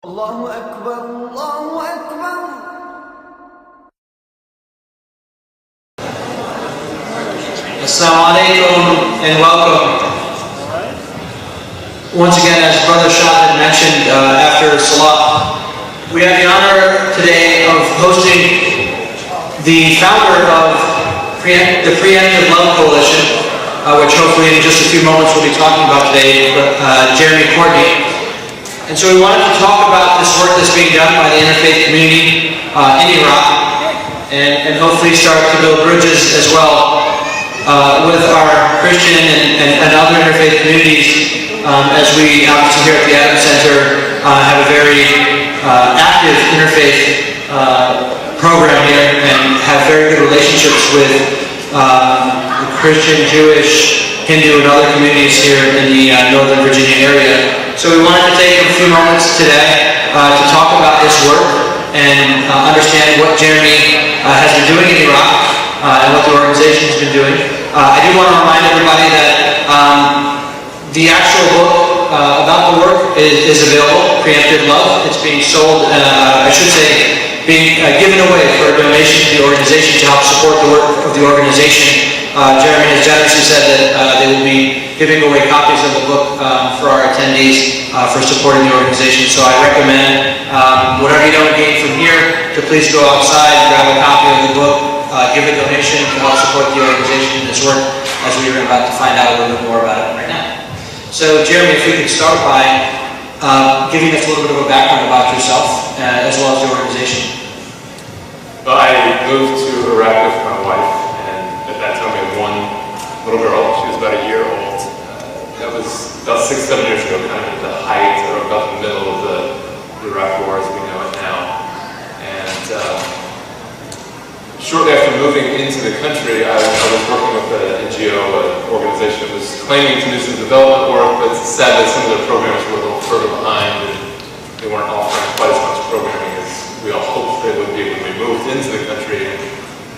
Allahu Akbar, Allahu Akbar. Assalamu alaikum and welcome. Once again, as Brother Shah had mentioned after Salah, we have the honor today of hosting the founder of the Preemptive Love Coalition, which hopefully in just a few moments we'll be talking about today, Jeremy Courtney. And so we wanted to talk about this work that's being done by the interfaith community in Iraq, and hopefully start to build bridges as well with our Christian and other interfaith communities, as we obviously here at the Adams Center have a very active interfaith program here and have very good relationships with the Christian, Jewish, Hindu, and other communities here in the Northern Virginia area. So we wanted to take a few moments today to talk about this work and understand what Jeremy has been doing in Iraq and what the organization has been doing. I do want to remind everybody that the actual book about the work is available, Preemptive Love. It's being sold, I should say, being given away for a donation to the organization to help support the work of the organization. Jeremy has generously said that they will be giving away copies of the book for our attendees for supporting the organization. So I recommend whatever you don't gain from here to please go outside, grab a copy of the book, give a donation to help support the organization in this work, as we are about to find out a little bit more about it right now. So Jeremy, if we could start by giving us a little bit of a background about yourself as well as the organization. Well, I moved to Iraq with my wife, and at that time we had one little girl. She was about a year old. That was about 6-7 years ago, kind of at the height or about the middle of the Iraq War as we know it now. And shortly after moving into the country, I was working with an NGO, an organization that was claiming to do some development work, but sadly some of their programs were a little further behind, and they weren't offering quite as much programming as we all hoped they would be when we moved into the country.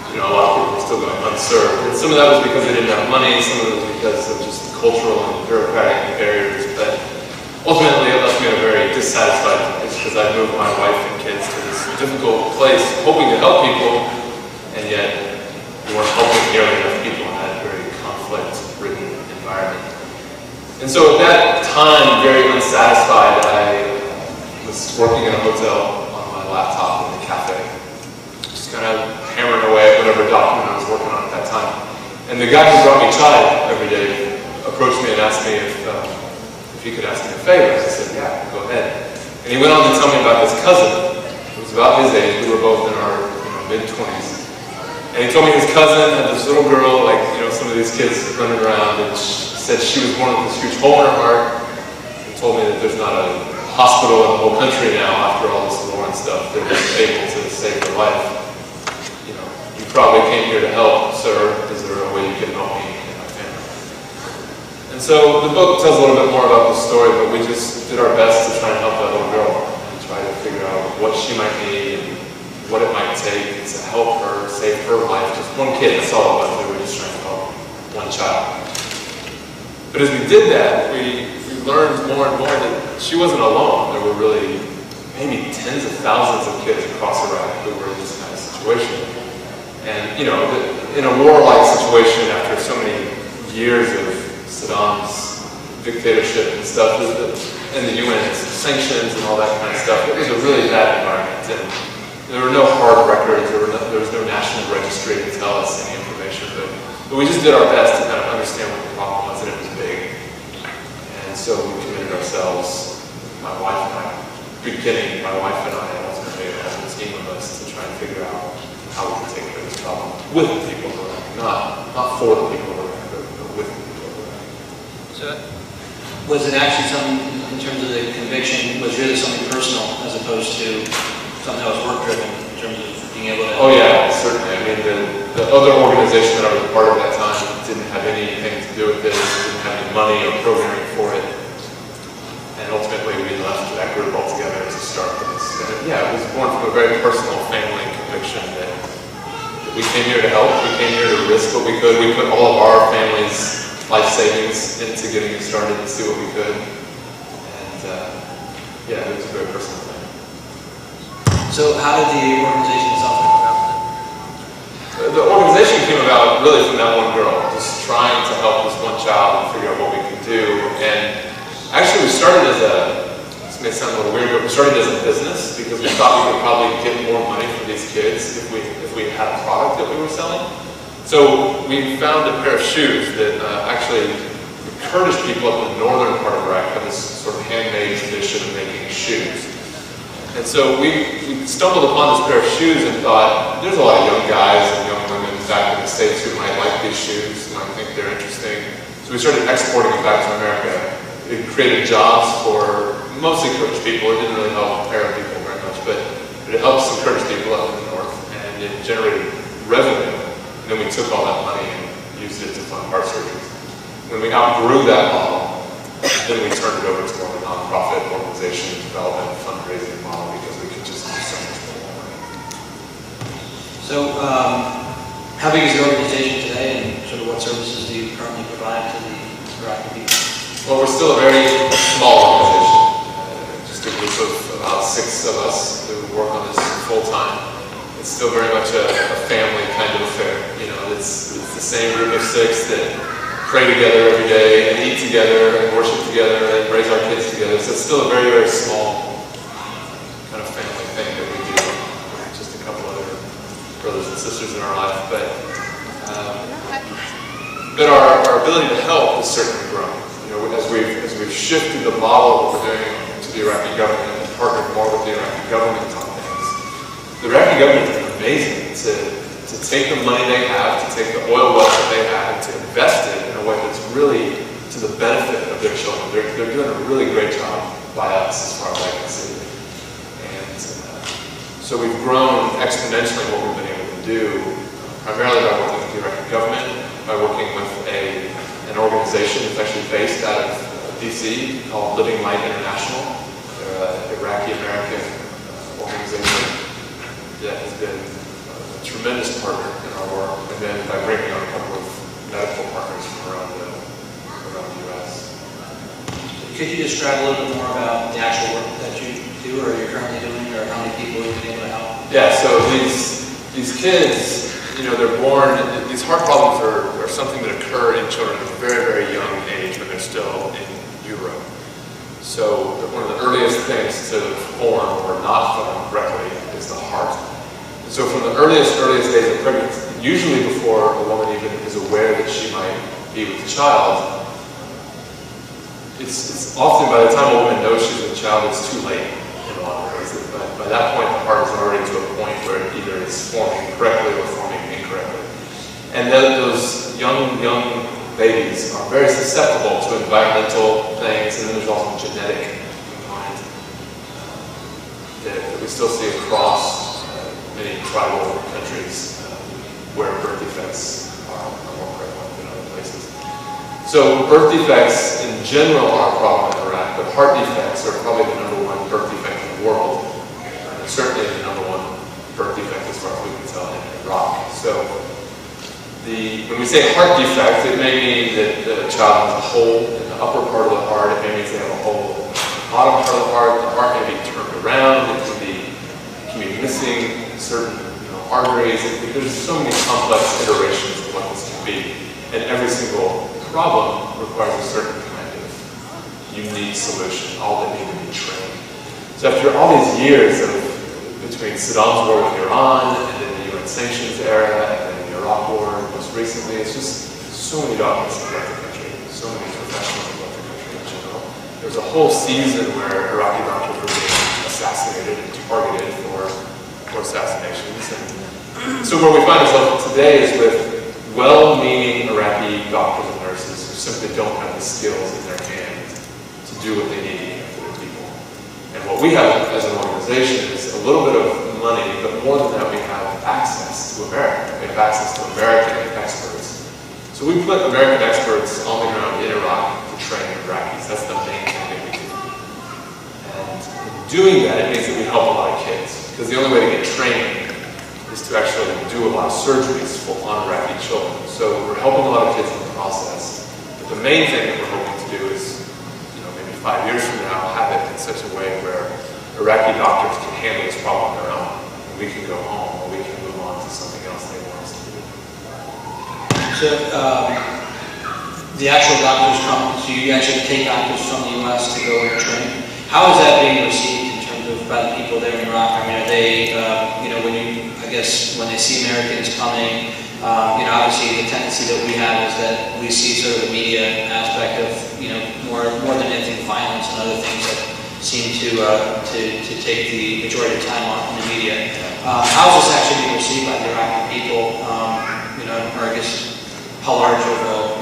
And a lot of people were still going unserved. And some of that was because they didn't have money, some of it was because of just cultural and bureaucratic barriers. But ultimately, it left me in a very dissatisfied place because I moved my wife and kids to this difficult place, hoping to help people, and yet we weren't helping nearly enough people in that very conflict-ridden environment. And so at that time, very unsatisfied, I was working in a hotel on my laptop in the cafe, just kind of hammering away at whatever document I was working on at that time. And the guy who brought me chai every day approached me and asked me if he could ask me a favor. I said, yeah, go ahead. And he went on to tell me about his cousin, who was about his age. We were both in our mid-20s. And he told me his cousin had this little girl, like some of these kids running around, and she said she was born with this huge hole in her heart, and told me that there's not a hospital in the whole country now, after all this war and stuff, that was able to save her life. You probably came here to help, sir. Is there a way you can help me and my family? And so the book tells a little bit more about the story, but we just did our best to try and help that little girl and try to figure out what she might need and what it might take to help her, save her life. Just one kid, that's all it was. We were just trying to help one child. But as we did that, we learned more and more that she wasn't alone. There were really maybe tens of thousands of kids across Iraq who were in this kind of situation. And, in a war-like situation, after so many years of Saddam's dictatorship and stuff, and the UN's sanctions and all that kind of stuff, it was a really bad environment. And there were no hard records, there was no national registry to tell us any information, but we just did our best to kind of understand what the problem was, and it was big. And so we committed ourselves, my wife and I, beginning, my wife and I, and ultimately as a team of us, to try and figure out how we can take care of this problem with the people who are not for the people who are but with the people who are. So was it actually something, in terms of the conviction, was really something personal as opposed to something that was work-driven in terms of being able to... Oh yeah, certainly. I mean, the other organization that I was a part of at that time didn't have anything to do with this, didn't have any money or programming for it. And ultimately we left that group altogether to start this. And yeah, it was born from a very personal family conviction that we came here to help, we came here to risk what we could. We put all of our family's life savings into getting it started to see what we could. And yeah, it was a very personal thing. So how did the organization itself come about? The organization came about really from that one girl, just trying to help this one child and figure out what we could do. And actually we started as this may sound a little weird, but we started as a business because we thought we could probably get more money for these kids if we had a product that we were selling. So we found a pair of shoes that actually the Kurdish people up in the northern part of Iraq have this sort of handmade tradition of making shoes. And so we stumbled upon this pair of shoes and thought, there's a lot of young guys and young women back in the States who might like these shoes, might think they're interesting. So we started exporting them back to America. It created jobs for mostly Kurdish people. It didn't really help Arab people very much, but it helped some Kurdish people up in the north, and it generated revenue. And then we took all that money and used it to fund heart surgeries. When we outgrew that model, then we turned it over to more of a nonprofit organization development fundraising model because we could just do so much more. So, how big is the organization today, and sort of what services do you currently provide to the Iraqi people? Well, we're still a very small organization. Just a group of about 6 of us who work on this full time. It's still very much a family kind of affair. You know, it's the same group of 6 that pray together every day and eat together and worship together and raise our kids together. So it's still a very, very small kind of family thing that we do. Just a couple other brothers and sisters in our life, but our ability to help has certainly grown. You know, as we've shifted the model of what we're doing to the Iraqi government and partnered more with the Iraqi government on things, the Iraqi government has been amazing to take the money they have, to take the oil wealth that they have, and to invest it in a way that's really to the benefit of their children. They're doing a really great job by us as far as I can see. And so we've grown exponentially what we've been able to do, primarily by working with the Iraqi government, by working with an organization that's actually based out of DC called Living Light International. They're an Iraqi-American organization that has been a tremendous partner in our work, and then by bringing on a couple of medical partners from around the U.S. Could you describe a little bit more about the actual work that you do or you're currently doing, or how many people you've been able to help? Yeah, so these kids, you know, they're born, these heart problems are something that occur in children at a very, very young age when they're still in utero. So one of the earliest things to form or not form correctly is the heart. And so from the earliest days of pregnancy, usually before a woman even is aware that she might be with a child, it's often by the time a woman knows she's with a child, it's too late in a lot of ways. By that point, the heart is already to a point where it either is forming correctly or forming incorrectly. And then those young babies are very susceptible to environmental things, and then there's also a genetic component that we still see across many tribal countries where birth defects are more prevalent than other places. So birth defects in general are a problem in Iraq, but heart defects are probably the #1 birth defect in the world, and certainly the #1 birth defect as far as we can tell in Iraq. So when we say heart defect, it may mean that the child has a hole in the upper part of the heart. It may mean they have a hole in the bottom part of the heart. The heart may be turned around. It can be missing certain arteries. There's so many complex iterations of what this can be. And every single problem requires a certain kind of unique solution. All that need to be trained. So after all these years between Saddam's war with Iran and then the UN sanctions era and then the Iraq war most recently, it's just so many doctors have left the country, so many professionals have left the country in general. There was a whole season where Iraqi doctors were being assassinated and targeted for assassinations. And so where we find ourselves today is with well-meaning Iraqi doctors and nurses who simply don't have the skills in their hands to do what they need for their people. And what we have as an organization is a little bit of money, but more than that, we have access to America. We have access to American experts. So we put American experts on the ground in Iraq to train Iraqis. That's the main thing that we do. And in doing that, it means that we help a lot of kids. Because the only way to get training is to actually do a lot of surgeries on Iraqi children. So we're helping a lot of kids in the process. But the main thing that we're hoping to do is, maybe 5 years from now, have it in such a way where Iraqi doctors can handle this problem on their own. we can go home, or we can move on to something else they want us to do. So, the actual doctors come, so you actually take doctors from the U.S. to go and train. How is that being received in terms of by the people there in Iraq? I mean, are they, I guess when they see Americans coming, obviously the tendency that we have is that we see sort of the media aspect of, more than anything, violence and other things that seem to take the majority of time on in the media. How is this actually being received by the Iraqi people? Or I guess how large of a,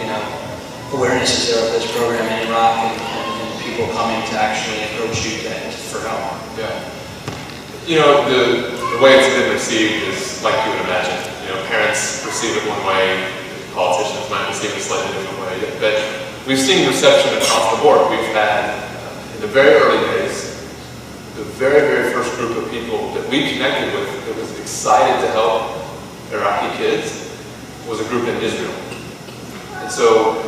awareness is there of this program in Iraq and people coming to actually approach you for help? Yeah. The way it's been received is like you would imagine. Parents receive it one way, politicians might receive it a slightly different way, but we've seen reception across the board. We've had, in the very early days, the very, very first group of people that we connected with that was excited to help Iraqi kids was a group in Israel. And so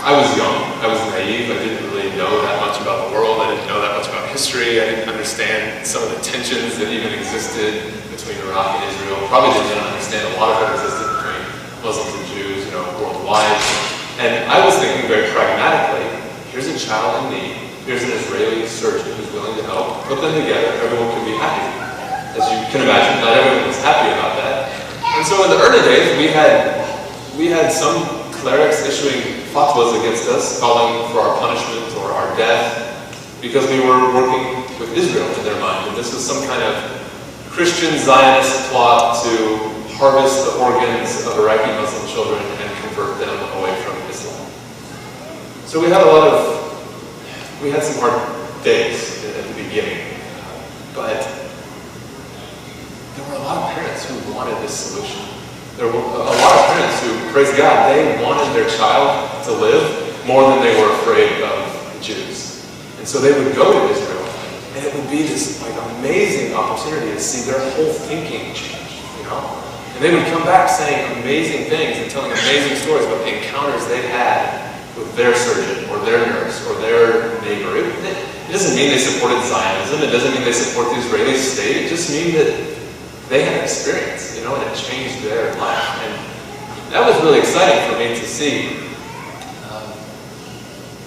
I was young, I was naive, I didn't really know that much about the world, I didn't know that much about history, I didn't understand some of the tensions that even existed between Iraq and Israel. Probably didn't understand a lot of what existed between Muslims and Jews, worldwide. And I was thinking very pragmatically, here's a child in need, here's an Israeli surgeon who's willing to help, put them together, everyone can be happy. As you can imagine, not everyone was happy about that. And so in the early days, we had some clerics issuing fatwas against us, calling for our punishment or our death, because we were working with Israel in their mind. And this was some kind of Christian Zionist plot to harvest the organs of Iraqi Muslim children and convert them away from Islam. So we had some hard days at the beginning, but there were a lot of parents who wanted this solution. There were a lot of parents who, praise God, they wanted their child to live more than they were afraid of the Jews. And so they would go to Israel, and it would be this amazing opportunity to see their whole thinking change, And they would come back saying amazing things and telling amazing stories about the encounters they had with their surgeon or their nurse or their neighbor. It doesn't mean they supported Zionism. It doesn't mean they support the Israeli state. It just means that they had experience, and it changed their life. And that was really exciting for me to see.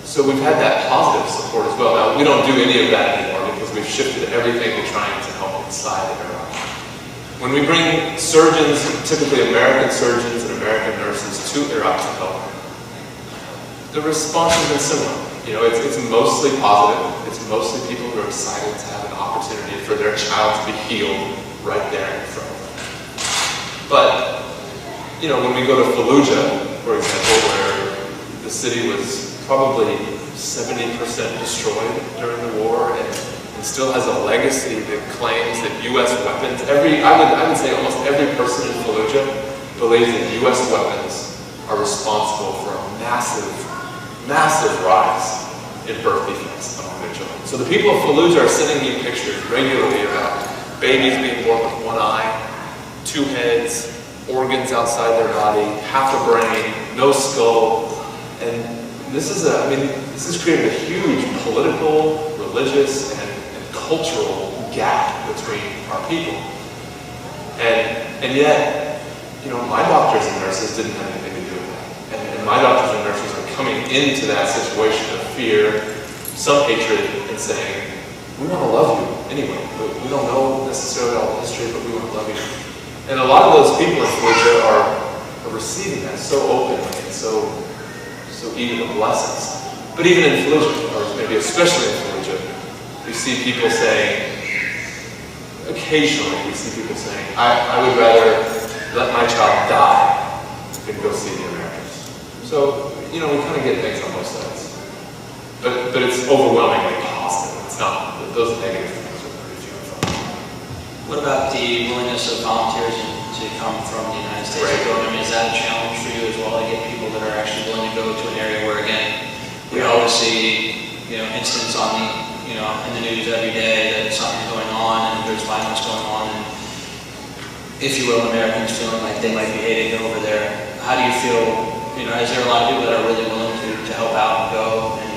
So we've had that positive support as well. Now, we don't do any of that anymore because we've shifted everything to trying to help inside of Iraq. When we bring surgeons, typically American surgeons and American nurses, to Iraq to help, the response has been similar. It's mostly positive. It's mostly people who are excited to have an opportunity for their child to be healed right there in front of them. But, when we go to Fallujah, for example, where the city was probably 70% destroyed during the war and still has a legacy that claims that U.S. weapons, I would say almost every person in Fallujah believes that U.S. weapons are responsible for a massive, massive rise in birth defects among their children. So the people of Fallujah are sending me pictures regularly about babies being born with one eye, two heads, organs outside their body, half a brain, no skull. And this has created a huge political, religious, and cultural gap between our people. And yet, my doctors and nurses didn't have anything to do with that. And my doctors and nurses are coming into that situation of fear, some hatred, and saying, we want to love you anyway. We don't know necessarily all the history, but we want to love you. And a lot of those people in Fallujah are receiving that so openly and so eager to bless us. But even in Fallujah, or maybe especially in Fallujah, we see people saying, occasionally we see people saying, I would rather let my child die than go see the Americans. So, we kind of get things on both sides. But it's overwhelmingly positive. It's not, those negative things are pretty few and far. What about the willingness of volunteers to come from the United States? Right. Is that a challenge for you as well, to get people that are actually willing to go to an area where, again, we always see, incidents on the, in the news every day that something's going on and there's violence going on, and, if you will, Americans feeling like they might be hated over there. How do you feel, is there a lot of people that are really willing to help out and go, and,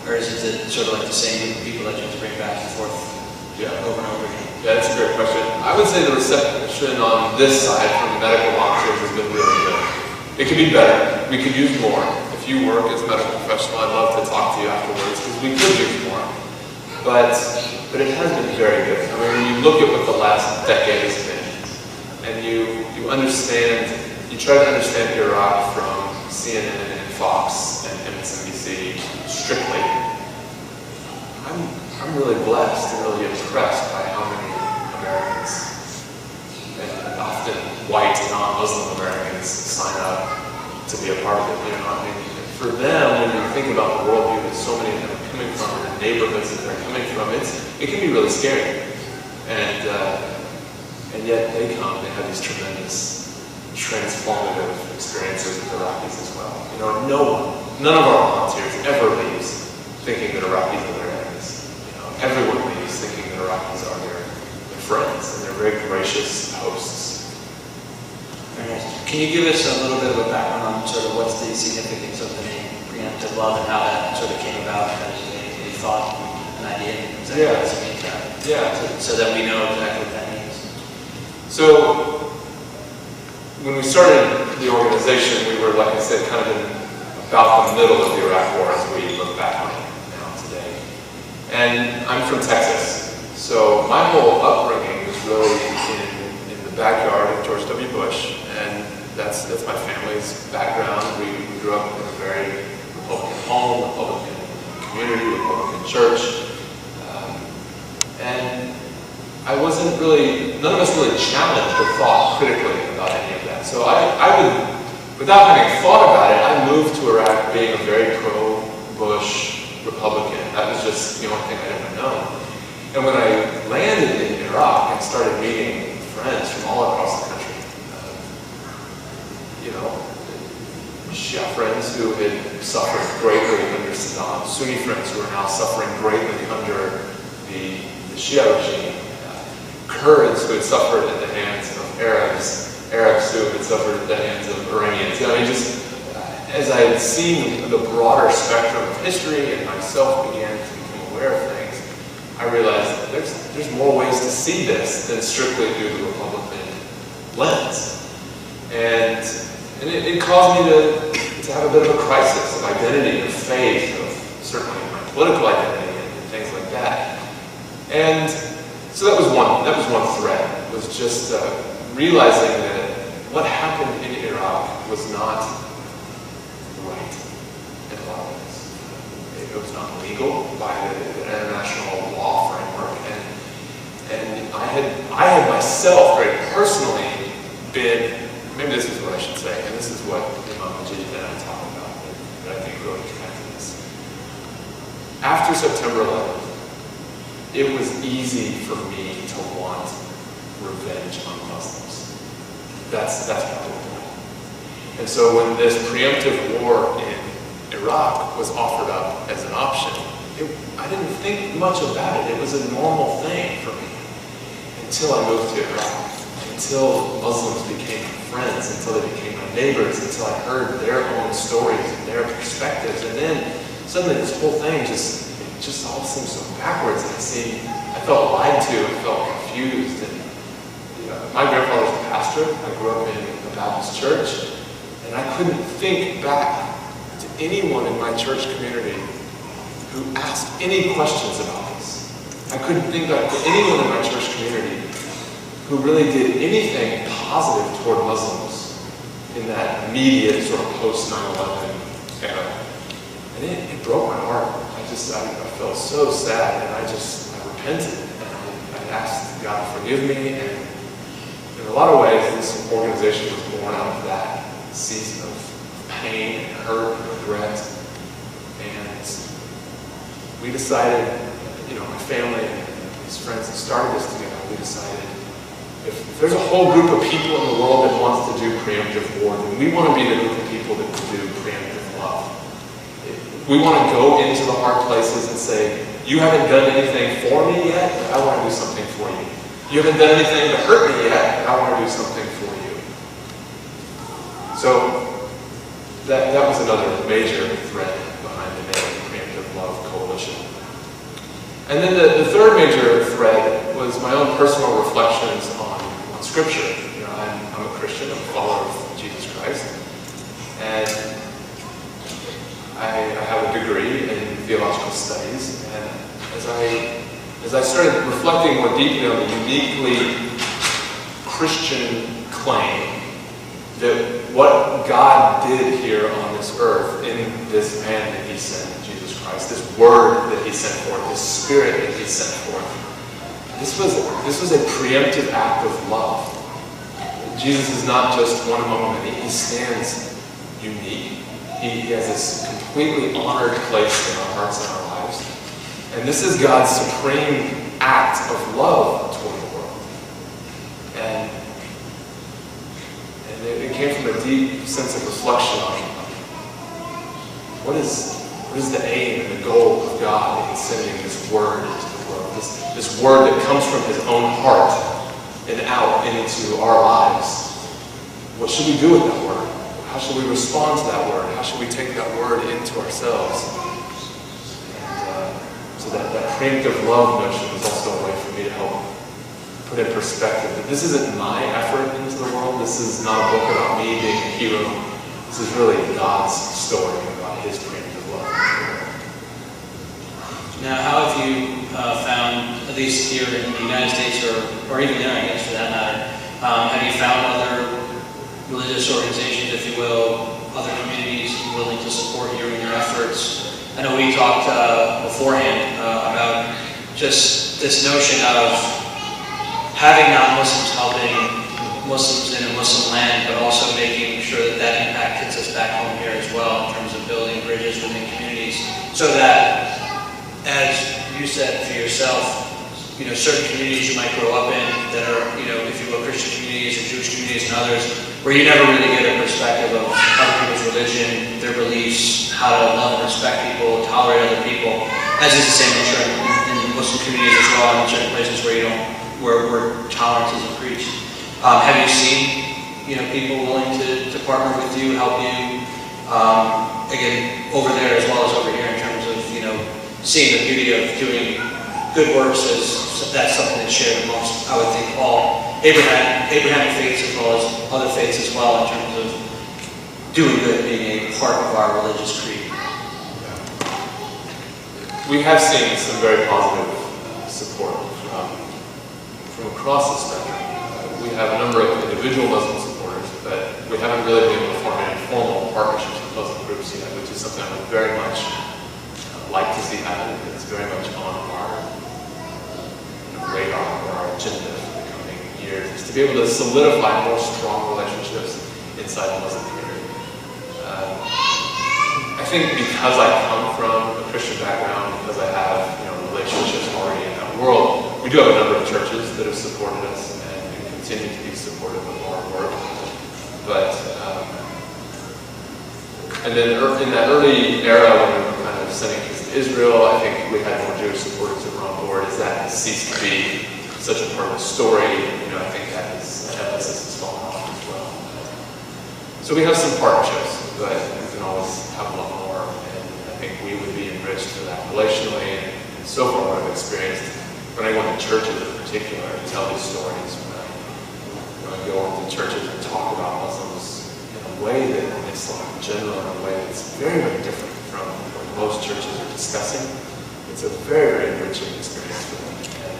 or is it sort of like the same group of people that you have to bring back and forth over and over again? Yeah, that's a great I would say the reception on this side from medical volunteers has been really good. It could be better. We could use more. If you work as a medical professional, I'd love to talk to you afterwards because we could use more. But it has been very good. I mean, when you look at what the last decade has been, and you understand, you try to understand Iraq from CNN and Fox and MSNBC strictly, I'm really blessed and really impressed by how many Americans, and often white, non-Muslim Americans, sign up to be a part of it. You know, I mean, for them, when you think about the worldview that so many of them are coming from, and the neighborhoods that they're coming from, it can be really scary. And yet they come, they have these tremendous transformative experiences with Iraqis as well. You know, none of our volunteers ever leaves thinking that Iraqis are their enemies. You know, everyone leaves thinking that Iraqis are their friends, and they're very gracious hosts. Very nice. Can you give us a little bit of a background on sort of what's the significance of the name Preemptive Love and how that sort of came about as a thought, an idea? So that we know exactly what that means. So, when we started the organization, we were, like I said, kind of in about the middle of the Iraq War as we look back on it now today. And I'm from Texas, so my whole upbringing was really in the backyard of George W. Bush, and that's my family's background. We grew up in a very Republican home, Republican community, Republican church, and I wasn't really, none of us really challenged or thought critically about any of that. So I would, without having thought about it, I moved to Iraq being a very pro-Bush Republican. That was just the only thing I'd ever known. And when I landed in Iraq and started meeting friends from all across the country, you know, Shia friends who had suffered greatly under Saddam, Sunni friends who are now suffering greatly under the Shia regime, Kurds who had suffered at the hands of Arabs who had suffered at the hands of Iranians. I mean, just as I had seen the broader spectrum of history and myself began to become aware of things, I realized that there's more ways to see this than strictly through the Republican lens. And it caused me to have a bit of a crisis of identity, of faith, of certainly my political identity and things like that. And so that was one thread, was just realizing that what happened in Iraq was not right in a lot of ways. It was not legal by the international law framework, and I had myself very personally been, maybe this is what I should say, and this is what Imam Majid and I talk about, that I think really connected this. After September 11th, it was easy for me to want revenge on Muslims. That's probably the point. And so when this preemptive war in Iraq was offered up as an option, I didn't think much about it. It was a normal thing for me until I moved to Iraq, until Muslims became friends, until they became my neighbors, until I heard their own stories and their perspectives, and then suddenly this whole thing just all seemed so backwards, and I felt lied to, I felt confused. And you know, my grandfather's a pastor. I grew up in a Baptist church, and I couldn't think back to anyone in my church community who asked any questions about this. I couldn't think back to anyone in my church community who really did anything positive toward Muslims in that immediate sort of post 9/11 era. And it broke my heart. I felt so sad, and I repented, and I asked God to forgive me, and in a lot of ways, this organization was born out of that season of pain and hurt and regret. And we decided, you know, my family and these friends that started this together, we decided if there's a whole group of people in the world that wants to do preemptive war, then we want to be the group of people that can do preemptive love. We want to go into the hard places and say, you haven't done anything for me yet, but I want to do something for you. You haven't done anything to hurt me yet, but I want to do something for you. So that was another major thread behind the name Preemptive Love Coalition. And then the third major thread was my own personal reflections on Scripture. I'm a Christian, I'm a follower of Jesus Christ, and I have a degree in theological studies, and as I started reflecting more deeply on the uniquely Christian claim that what God did here on this earth in this man that he sent, Jesus Christ, this word that he sent forth, this spirit that he sent forth, this was a preemptive act of love. Jesus is not just one among many. He stands unique. He has this completely honored place in our hearts and our lives. And this is God's supreme act of love toward the world. And it came from a deep sense of reflection on what is the aim and the goal of God in sending this word into the world, this word that comes from his own heart and out into our lives. What should we do with that word? How should we respond to that word? How should we take that word into ourselves? And so that preemptive love notion is also a way for me to help put in perspective that this isn't my effort into the world. This is not a book about me being a hero. This is really God's story about his preemptive love. Now, how have you found, at least here in the United States, or even there, I guess, for that matter, have you found other religious organizations, if you will, other communities willing to support you in your efforts? I know we talked beforehand about just this notion of having non-Muslims helping Muslims in a Muslim land, but also making sure that impact hits us back home here as well in terms of building bridges within communities, so that, as you said for yourself, certain communities you might grow up in that are, if you will, Christian communities or Jewish communities and others, where you never really get a perspective of other people's religion, their beliefs, how to love and respect people, tolerate other people, as is the same in Muslim communities as well, in certain places where tolerance isn't preached. Have you seen, people willing to partner with you, help you, again, over there as well as over here in terms of, seeing the beauty of doing good works that's something that's shared amongst, I would think, all Abrahamic faiths as well as other faiths as well in terms of doing good being a part of our religious creed? We have seen some very positive support from across the spectrum. We have a number of individual Muslim supporters, but we haven't really been able to form any formal partnerships with Muslim groups yet, which is something I would very much like to see happen. It's very much on our radar or our agenda for the coming years, is to be able to solidify more strong relationships inside the Muslim community. I think because I come from a Christian background, because I have relationships already in that world, we do have a number of churches that have supported us and continue to be supportive of our work. But and then in that early era when we were kind of sending kids to Israel, I think we had more Jewish supporters that were on board. As that has ceased to be such a part of the story, I think that emphasis has fallen off as well. So we have some partnerships, but we can always have a lot more, and I think we would be enriched for that relationally. And so far what I've experienced, when I go into churches in particular and tell these stories, when I go into churches and talk about Muslims in a way that in Islam in general, in a way that's very, very different from what most churches are discussing, it's a very, very enriching experience for them. And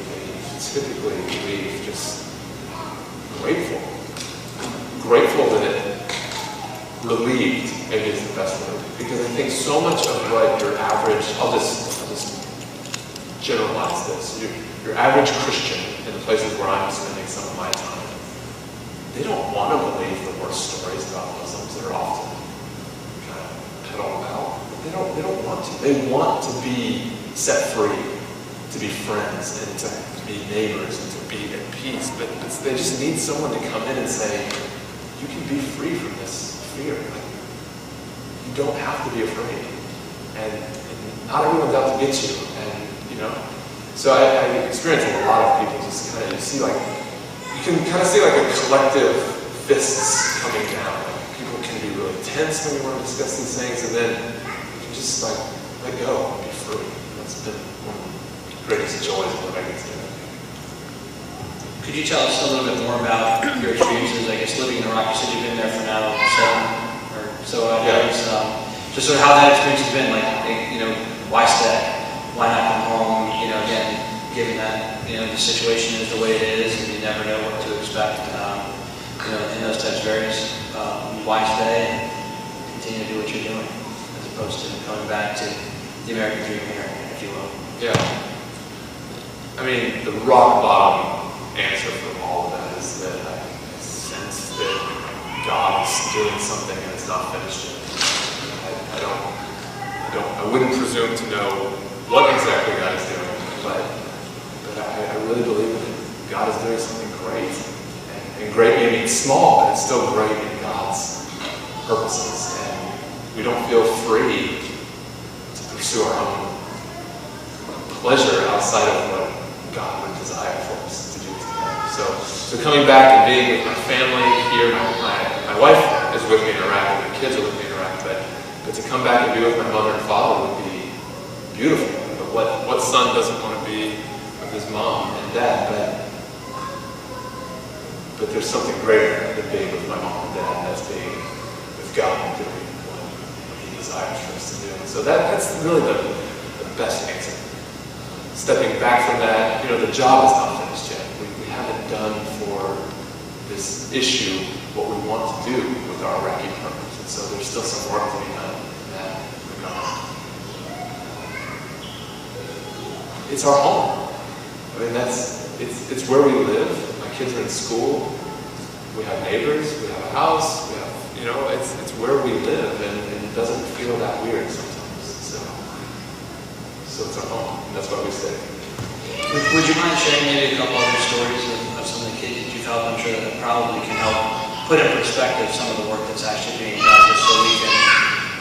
they typically leave just grateful that it relieved, maybe is the best word, because I think so much of what your average, I'll just generalize this, your average Christian in the places where I'm spending some of my time, they don't want to believe the worst stories about Muslims that are often kind of peddled out. They don't want to. They want to be set free, to be friends, and to be neighbors, and to be at peace. But they just need someone to come in and say, you can be free from this fear. You don't have to be afraid. And not everyone's out to get you. And, so I experience a lot of people just kind of, you can kind of see like a collective fists coming down. People can be really tense when you want to discuss these things, and then you can just let go and be free. That's been one of the greatest joys of what I get to do. Could you tell us a little bit more about your experiences, I guess, living in Iraq? You said you've been there for now 7 or so years. Just sort of how that experience has been, like, you know, why stay? Why not come home? You know, again, given that, you know, the situation is the way it is and you never know what to expect, you know, in those types of areas. Why stay and continue to do what you're doing as opposed to coming back to the American dream here, if you will? Yeah. I mean, the rock bottom answer from all of that is that I sense that God is doing something and it's not finished yet. I wouldn't presume to know what exactly God is doing, but I really believe that God is doing something great. And great may mean small, but it's still great in God's purposes. And we don't feel free to pursue our own pleasure outside of what God would desire for us to do together. So coming back and being with my family here, my wife is with me in Iraq, and my kids are with me in Iraq, but to come back and be with my mother and father would be beautiful. But what son doesn't want to be with his mom and dad? But there's something greater than being with my mom and dad. That's being with God and doing what He desires for us to do. So that's really the best answer. Stepping back from that, you know, the job is not finished yet. We haven't done for this issue what we want to do with our Iraqi partners. And so there's still some work to be done in that regard. It's our home. I mean, it's where we live. My kids are in school. We have neighbors. We have a house. We have, you know, it's where we live, and it doesn't feel that weird sometimes. So it's our home, and that's why we stay. Would you mind sharing maybe a couple other stories of some of the kids that you've helped? I'm sure that probably can help put in perspective some of the work that's actually being done, just so we can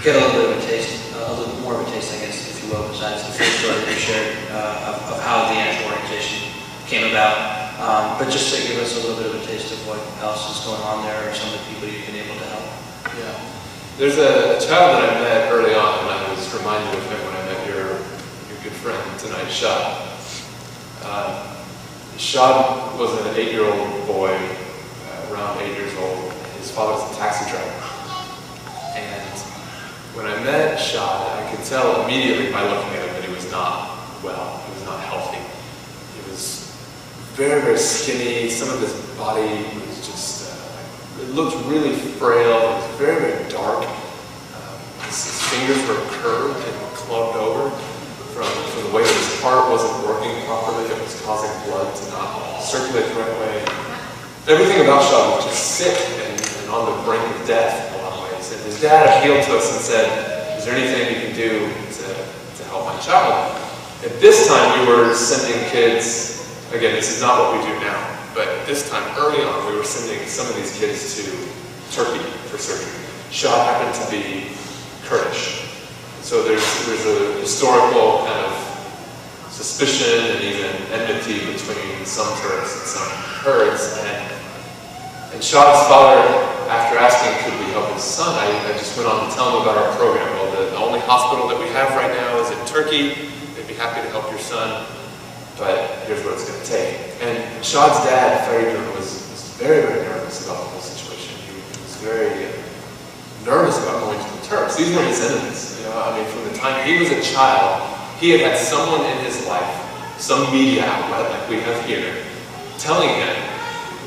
get a little bit of a taste, a little more of a taste, I guess, if you will, besides the first story that you shared of how the actual organization came about. But just to give us a little bit of a taste of what else is going on there, or some of the people you've been able to help. Yeah. There's a child that I met early on, and I was reminded of him when I met your good friend tonight, Shad. Shad was an 8-year-old boy, around 8 years old. His father was a taxi driver. And when I met Shad, I could tell immediately by looking at him that he was not well. He was not healthy. He was very, very skinny. Some of his body was just, it looked really frail. It was very, very dark. His fingers were curved and clubbed over from the way that his heart wasn't working properly. It was causing blood to not circulate the right way. Everything about Shad was just sick and on the brink of death in a lot of ways. And his dad appealed to us and said, is there anything you can do to help my child? At this time, we were sending kids, again, this is not what we do now, but at this time, early on, we were sending some of these kids to Turkey for surgery. Shad happened to be Kurdish. So there's a historical kind of suspicion and even enmity between some Turks and some Kurds. And Shad's father, after asking could we help his son, I just went on to tell him about our program. Well, the only hospital that we have right now is in Turkey. They'd be happy to help your son, but here's what it's going to take. And Shad's dad, Faridun, was very, very nervous about the whole situation. He was very nervous about going to the Turks. These were his enemies. You know, I mean, from the time he was a child, he had had someone in his life, some media outlet like we have here, telling him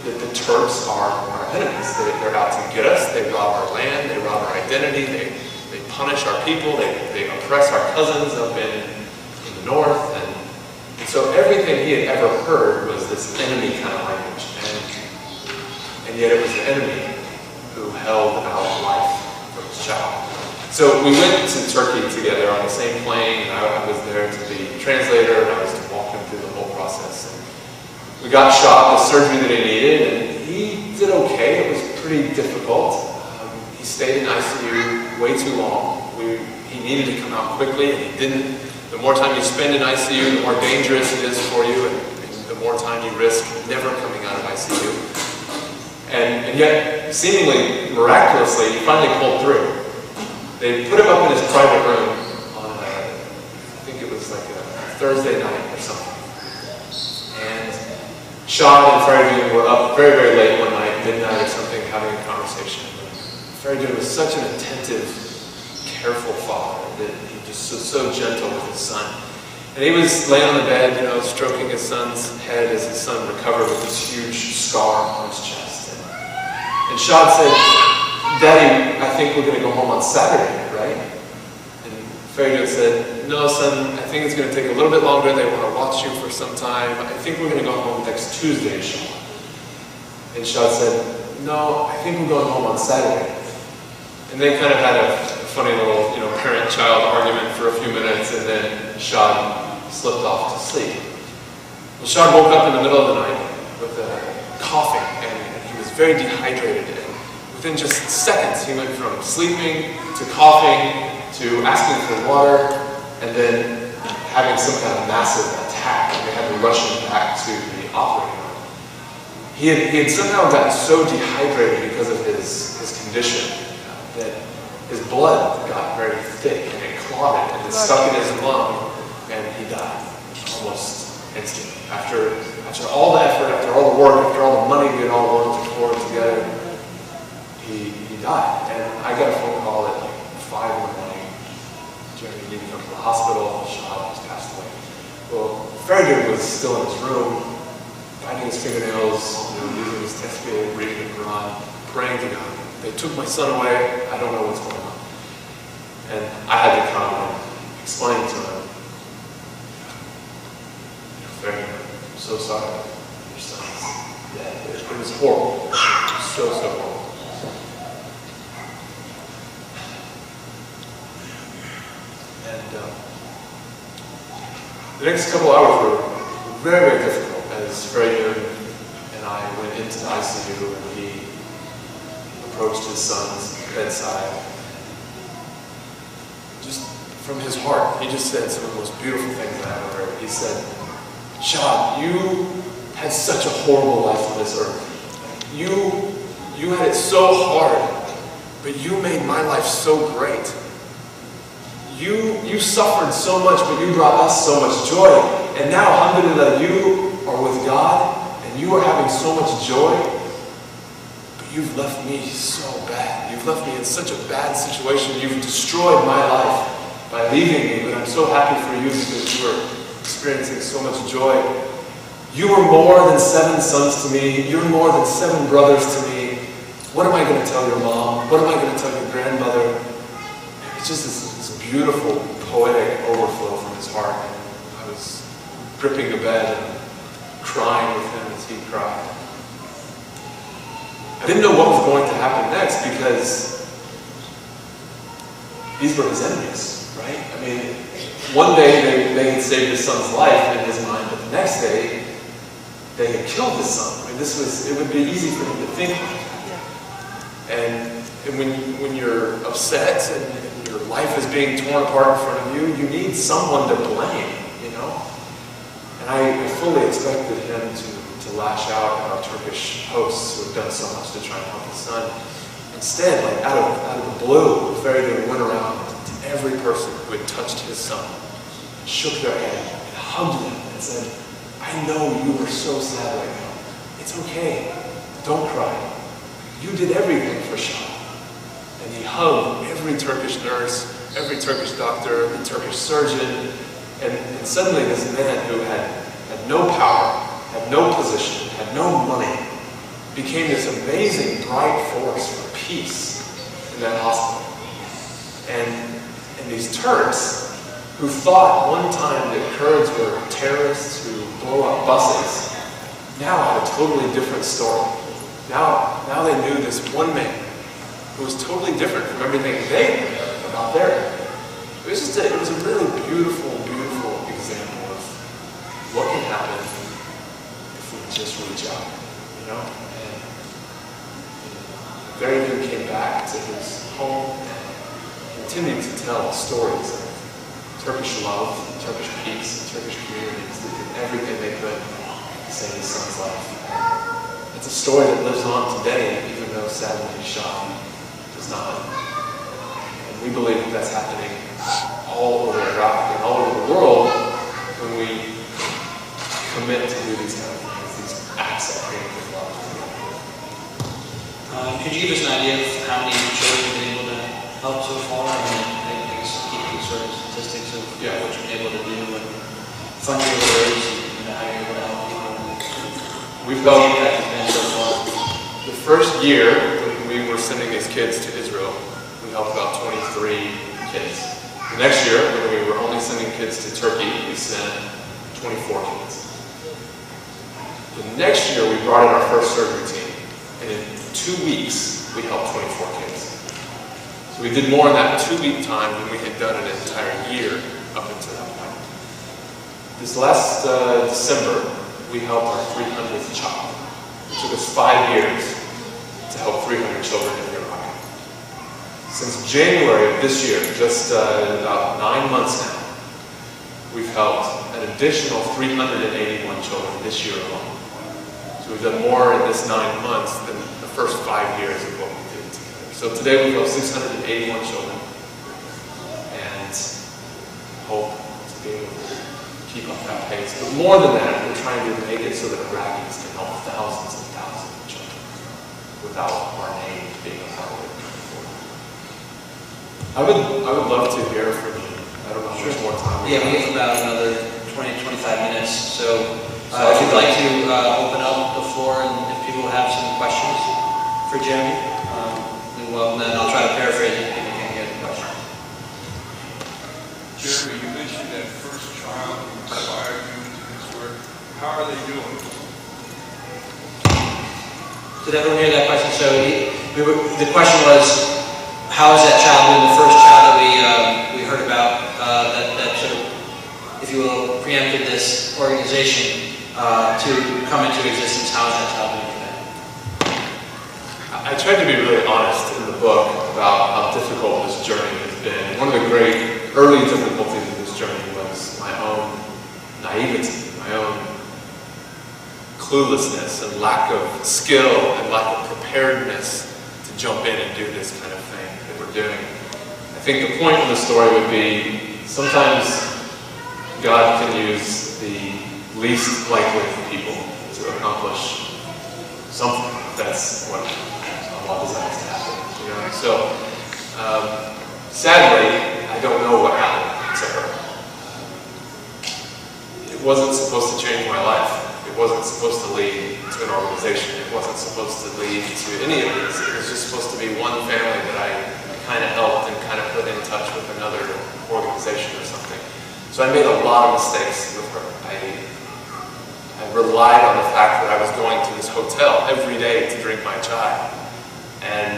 that the Turks are our enemies. They're out to get us. They rob our land. They rob our identity. They punish our people. They oppress our cousins up in the north. And so everything he had ever heard was this enemy kind of language. And yet it was the enemy who held out life for his child. So we went to Turkey together on the same plane, and I was there to be translator, and I was to walk him through the whole process. And we got Shad the surgery that he needed, and he did okay. It was pretty difficult. He stayed in ICU way too long. He needed to come out quickly, and he didn't. The more time you spend in ICU, the more dangerous it is for you, and the more time you risk never coming out of ICU. And yet, seemingly miraculously, he finally pulled through. They put him up in his private room on, I think it was like a Thursday night or something. And Sean and Faridun were up very, very late one night, midnight or something, having a conversation. Faridun was such an attentive, careful father that he just was so gentle with his son. And he was laying on the bed, stroking his son's head as his son recovered with this huge scar on his chest. And Sean said, "Daddy, I think we're going to go home on Saturday, right?" And Faridun said, "No, son, I think it's going to take a little bit longer. They want to watch you for some time. I think we're going to go home next Tuesday, Sean." And Sean said, "No, I think we're going home on Saturday." And they kind of had a funny little, parent-child argument for a few minutes, and then Sean slipped off to sleep. Well, Sean woke up in the middle of the night with coughing, and he was very dehydrated. And within just seconds, he went from sleeping to coughing to asking for water, and then having some kind of massive attack, and they had to rush him back to the operating room. He had somehow gotten so dehydrated because of his condition that his blood got very thick and it clotted and it stuck in his lung, and he died almost instantly. After all the effort, after all the work, after all the money we had all worked for together, he died. And I got a phone call at 5 in the morning. Jeremy needed to come to the hospital. Shahad was passed away. Well, Faridun was still in his room, biting his fingernails, using his tasbih, reading the Quran, praying to God. They took my son away. I don't know what's going on. And I had to come and explain to him, Faridun, I'm so sorry. Your son's dead. It was horrible. It was so horrible. And the next couple hours were very, very difficult as Faridun and I went into the ICU, and he approached his son's bedside. Just from his heart, he just said some of the most beautiful things I ever heard. He said, "Shad, you had such a horrible life on this earth. You had it so hard, but you made my life so great. You suffered so much, but you brought us so much joy. And now, alhamdulillah, you are with God, and you are having so much joy. You've left me so bad. You've left me in such a bad situation. You've destroyed my life by leaving me, but I'm so happy for you because you are experiencing so much joy. You were more than 7 sons to me. You're more than 7 brothers to me. What am I going to tell your mom? What am I going to tell your grandmother?" It's just this beautiful, poetic overflow from his heart. I was gripping the bed and crying with him as he cried. I didn't know what was going to happen next because these were his enemies, right? I mean, one day they had saved his son's life in his mind, but the next day they had killed his son. I mean, it would be easy for him to think like that. And when you're upset and your life is being torn apart in front of you, you need someone to blame, And I fully expected him to lash out at our Turkish hosts who had done so much to try and help his son. Instead, out of the blue, Faridun went around to every person who had touched his son, shook their hand, and hugged them, and said, "I know you are so sad right now. It's okay. Don't cry. You did everything for Shah." And he hugged every Turkish nurse, every Turkish doctor, the Turkish surgeon, and suddenly this man who had no power, had no position, had no money, became this amazing bright force for peace in that hospital. And these Turks, who thought one time that Kurds were terrorists who blow up buses, now had a totally different story. Now they knew this one man who was totally different from everything they knew about their area. It was a really beautiful, beautiful example of what can happen if we just reach out, And Faridun came back to his home and continued to tell stories of Turkish love, Turkish peace, Turkish communities that did everything they could to save his son's life. It's a story that lives on today, even though sadly Shah does not. And we believe that that's happening all over Iraq and all over the world when we commit to do these kind of things, these acts max that Preemptive Love. Could you give us an idea of how many children you've been able to help so far? I mean, I guess keeping sort of statistics of what you've been able to do and fund your ways and how you're able to help people. We've What helped. the impact has been so far. The first year when we were sending these kids to Israel, we helped about 23 kids. The next year, when we were only sending kids to Turkey, we sent 24 kids. The next year, we brought in our first surgery team, and in 2 weeks, we helped 24 kids. So we did more in that 2-week time than we had done in an entire year up until that point. This last December, we helped our 300th child. It took us 5 years to help 300 children in Iraq. Since January of this year, just about 9 months now, we've helped an additional 381 children this year alone. So we've done more in this 9 months than the first 5 years of what we did together. So today we help 681 children and hope to be able to keep up that pace. But more than that, we're trying to make it so that Iraqis can help thousands and thousands of children without our name being a part of it. I would love to hear from you. I don't know how much more time we Yeah, we have about another 20-25 minutes. So if you'd like to open up the floor and if people have some questions for Jeremy, we will, and then I'll try to paraphrase it if people can't get a question. Jeremy, you mentioned that first child who inspired you to this work. How are they doing? Did everyone hear that question? So the question was, how is that child doing? The first child that we heard about that sort of, if you will, preempted this organization to come into existence. How is that child doing today? I tried to be really honest in the book about how difficult this journey has been. One of the great early difficulties of this journey was my own naivety, my own cluelessness and lack of skill and lack of preparedness to jump in and do this kind of thing that we're doing. I think the point of the story would be sometimes God can use the least likely people to accomplish something. That's what Allah desires to happen. You know? So, sadly, I don't know what happened to her. It wasn't supposed to change my life. It wasn't supposed to lead to an organization. It wasn't supposed to lead to any of this. It was just supposed to be one family that I kind of helped and kind of put in touch with another organization or something. So I made a lot of mistakes with her. I relied on the fact that I was going to this hotel every day to drink my chai. And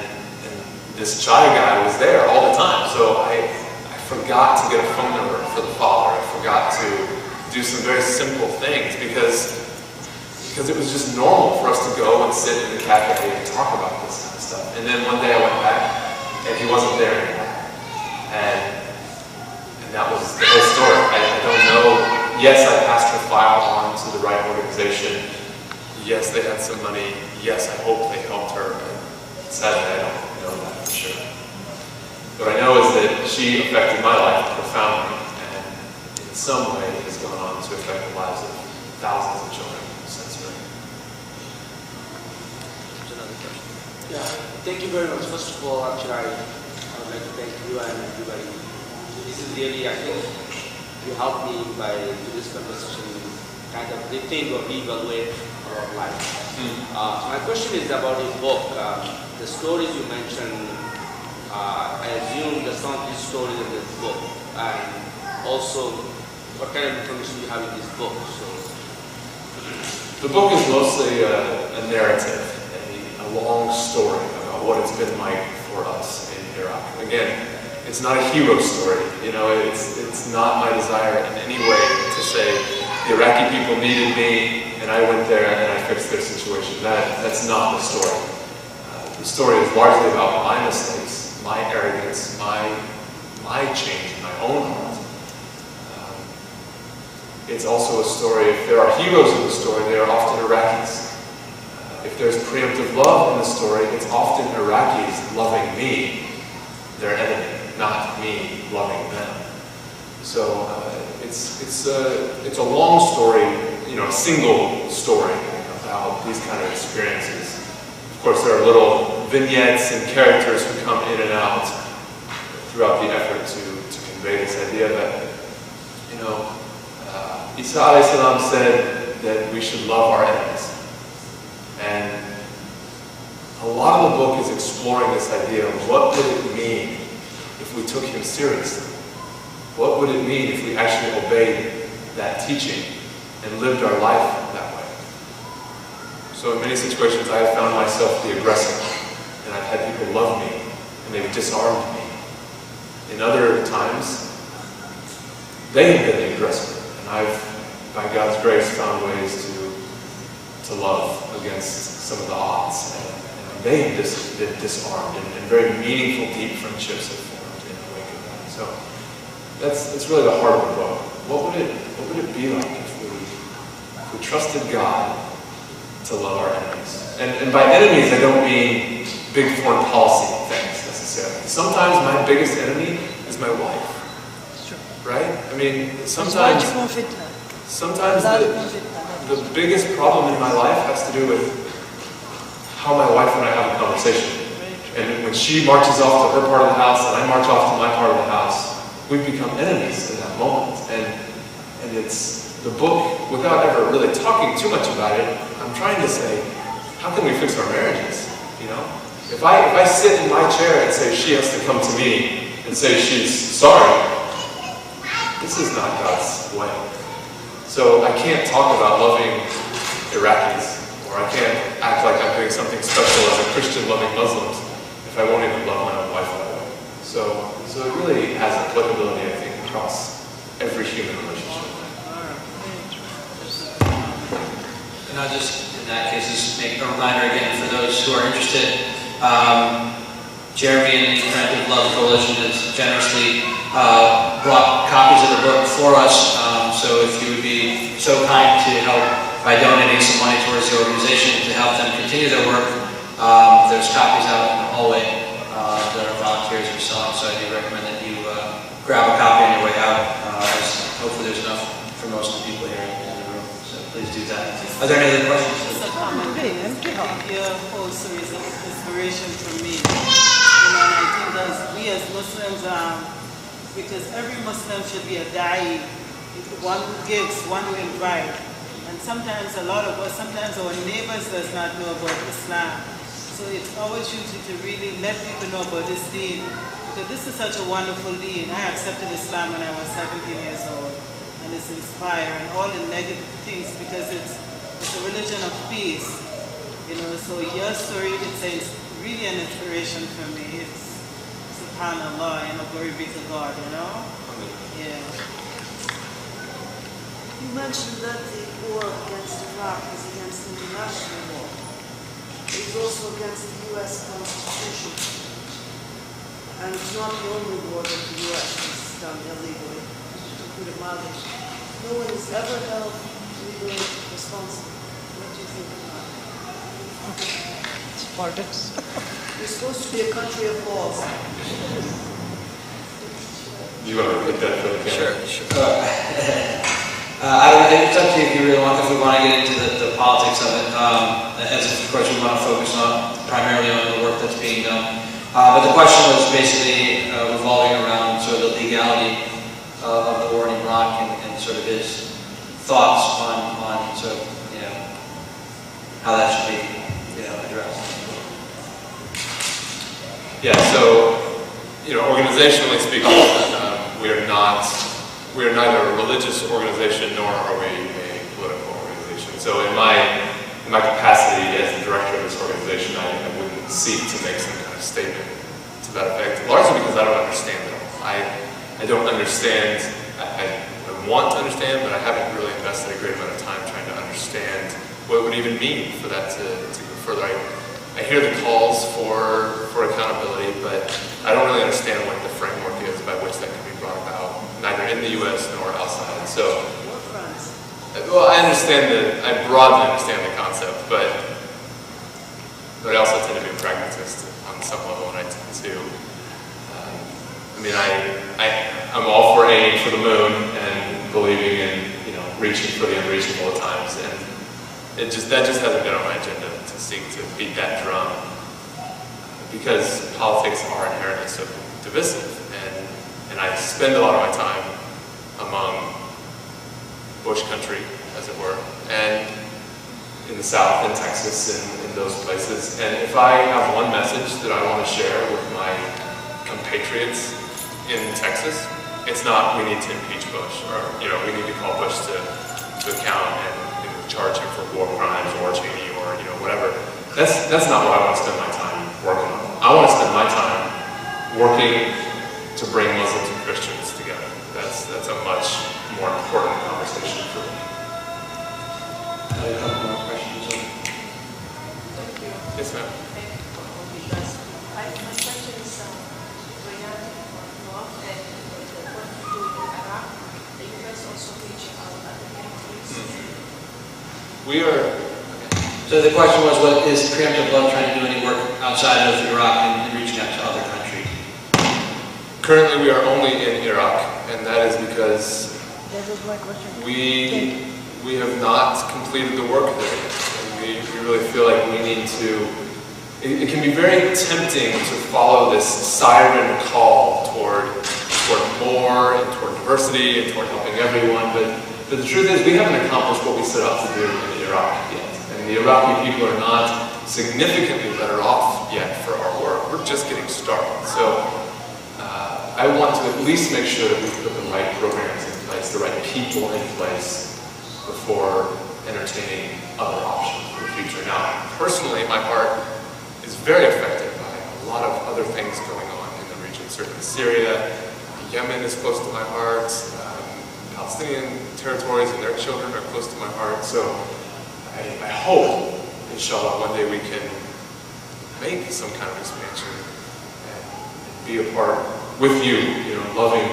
this chai guy was there all the time. So I forgot to get a phone number for the father. I forgot to do some very simple things because it was just normal for us to go and sit in the cafe and talk about this kind of stuff. And then one day I went back and he wasn't there anymore. And that was the whole story. I don't know. Yes, I passed her file on to the right organization. Yes, they had some money. Yes, I hope they helped her. But sadly, I don't know that for sure. What I know is that she affected my life profoundly and in some way has gone on to affect the lives of thousands of children since then. There's another question. Yeah, thank you very much. First of all, actually, I would like to thank you and everybody. This is really, I think, you helped me by this conversation kind of rethink or reevaluate our life. My question is about your book. The stories you mentioned, I assume that some of these stories in this book, and also what kind of information you have in this book. So, the book is mostly a narrative, a long story about what it's been like for us in Iraq. Again, it's not a hero story. You know, it's not my desire in any way to say the Iraqi people needed me and I went there and I fixed their situation. That's not the story. The story is largely about my mistakes, my arrogance, my change in my own heart. It's also a story, if there are heroes in the story, they are often Iraqis. If there's preemptive love in the story, it's often Iraqis loving me, their enemy, not me loving them. So it's a long story, you know, a single story about these kind of experiences. Of course, there are little vignettes and characters who come in and out throughout the effort to convey this idea that, Isa alayhi salam said that we should love our enemies. And a lot of the book is exploring this idea of what would it mean if we took him seriously? What would it mean if we actually obeyed that teaching and lived our life that way? So in many situations I have found myself the aggressor, and I've had people love me and they've disarmed me. In other times, they have been the aggressor, and I've, by God's grace, found ways to love against some of the odds. And they have been disarmed, and very meaningful, deep friendships have formed in the wake of that. So that's really the heart of the book. What would it be like if we trusted God to love our enemies? And by enemies, I don't mean big foreign policy things necessarily. Sometimes my biggest enemy is my wife. Right? I mean, sometimes the biggest problem in my life has to do with how my wife and I have a conversation. And when she marches off to her part of the house and I march off to my part of the house, we've become enemies in that moment. And it's the book, without ever really talking too much about it, I'm trying to say, how can we fix our marriages? If I sit in my chair and say she has to come to me and say she's sorry, this is not God's way. So I can't talk about loving Iraqis, or I can't act like I'm doing something special as a Christian loving Muslims if I won't even love my own wife that way. So it really has applicability, I think, across every human relationship. And I'll just, in that case, just make a reminder again for those who are interested. Jeremy and the Preemptive Love Coalition has generously brought copies of the book for us. So if you would be so kind to help by donating some money towards the organization to help them continue their work, there's copies out in the hallway that our volunteers are selling. So I do recommend that you grab a copy on your way out, as hopefully there's enough for most of the people here in the room. So please do that. Are there any other questions? I think your whole series is inspiration for me. And I think as we as Muslims, because every Muslim should be a da'i, one who gives, one who invites. And sometimes sometimes our neighbors does not know about Islam. So it's our duty to really let people know about this deen. Because this is such a wonderful deen. I accepted Islam when I was 17 years old. And it's inspiring all the negative things because it's a religion of peace. So your story, it's really an inspiration for me. It's subhanAllah, glory be to God, Yeah. You mentioned that the war against Iraq is against international law. It is also against the U.S. Constitution. And it's not the only war that the U.S. has done illegally, to put it mildly. No one is ever held legally responsible. What do you think of that? It's politics. We're supposed to be a country of laws. Do you want to repeat that for the camera? Sure. It's up to you if you really want, if we want to get into the politics of it, as of course we want to focus on primarily on the work that's being done. But the question was basically revolving around sort of the legality of the war in Iraq and sort of his thoughts on sort of, how that should be, addressed. Yeah, so, organizationally speaking, we are neither a religious organization nor are we a political organization. So in my capacity as the director of this organization, I wouldn't seek to make some kind of statement to that effect, largely because I don't understand it all. I don't understand, I want to understand, but I haven't really invested a great amount of time trying to understand what it would even mean for that to go further. I hear the calls for accountability, but I don't really understand what the framework is by which that can be brought about, neither in the U.S. nor outside. So, well, I broadly understand the concept, but I also tend to be a pragmatist on some level, and I tend to, I'm all for aiming for the moon and believing in, reaching for the unreachable at times, and that just hasn't been on my agenda to seek to beat that drum, because politics are inherently so divisive, and I spend a lot of my time among bush country, as it were, and in the South, in Texas, and in those places. And if I have one message that I want to share with my compatriots in Texas, it's not we need to impeach Bush, or we need to call Bush to account and charge him for war crimes, or Cheney, or whatever. That's not what I want to spend my time working on. I want to spend my time working to bring Muslims and Christians together. That's a much more important conversation for me. A couple more questions. Yes, ma'am. My question is regarding North and what you do in Iraq. The U.S. also reaching out other countries. We are. So the question was, what is Preemptive Love trying to do any work outside of Iraq and reaching out to other countries? Currently, we are only in Iraq, and that is because That was my question. we have not completed the work there. And we really feel like we need to. It can be very tempting to follow this siren call toward more and toward diversity and toward helping everyone, but the truth is we haven't accomplished what we set out to do in Iraq yet. And the Iraqi people are not significantly better off yet for our work. We're just getting started. So I want to at least make sure that we put the right programs in place, the right people in place before entertaining other options for the future. Now, personally, my heart is very affected by a lot of other things going on in the region. Certainly Syria, Yemen is close to my heart, Palestinian territories and their children are close to my heart. So I hope, inshallah, one day we can make some kind of expansion and be a part with you, loving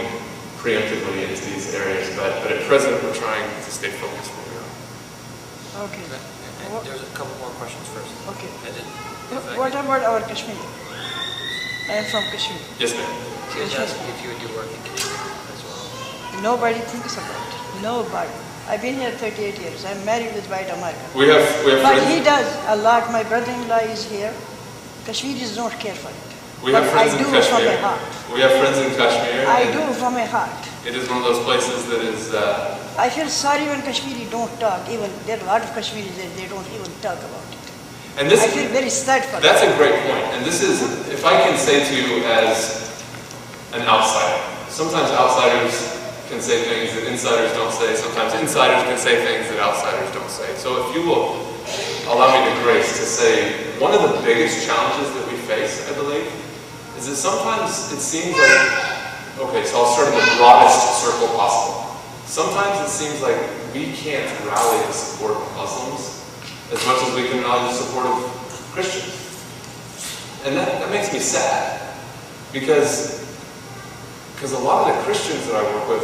preemptively into these areas. But at present, we're trying to stay focused where we are. Okay. And there's a couple more questions first. Okay. And then, What about our Kashmir? I am from Kashmir. Yes, ma'am. he was asking if you would do work in Kashmir as well. Nobody thinks about it. Nobody. I've been here 38 years. I'm married with white American. We have But friends. he does a lot. My brother-in-law is here. Kashmiris don't care for it. We have But friends I in do from Kashmir. my heart. We have friends in Kashmir. I and do from my heart. It is one of those places that is. I feel sorry when Kashmiri don't talk. Even there are a lot of Kashmiris that they don't even talk about it. And this. I feel very sad for That's them. a great point. And this is, if I can say to you as an outsider, sometimes outsiders can say things that insiders don't say. Sometimes insiders can say things that outsiders don't say. So if you will allow me the grace to say, one of the biggest challenges that we face, I believe, is that sometimes it seems like, okay, so I'll start in the broadest circle possible. Sometimes it seems like we can't rally the support of Muslims as much as we can rally the support of Christians. And that makes me sad, because a lot of the Christians that I work with,